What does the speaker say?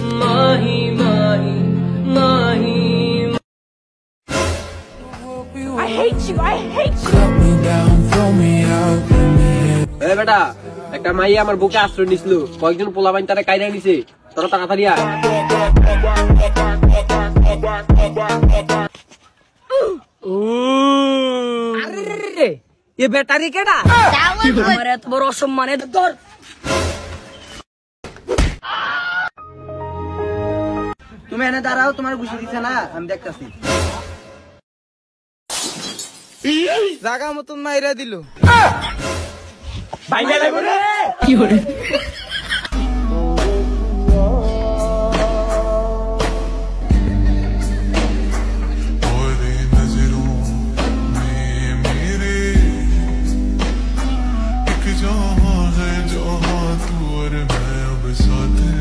Mahi Mahi Mahi I hate you I hate you cut me down throw me out এ বেটা একটা মাইয়া আমার বুকে আশ্রয় নিছিল কয়েকজন পোলাবাইন তারে কাইরা নিছে তোরা তাড়াতাড়ি আয় আরে ये बेटारी केडा हमारे तो बड़ असम्मान है धर তুমি এনে দাঁড়াও তোমার ঘুষি দিছে না আমি দেখতাছি জায়গা মতন মাইরা দিল বাইরে লাগবে রে কি করে जहाँ है जहाँ तू और मैं अब साथ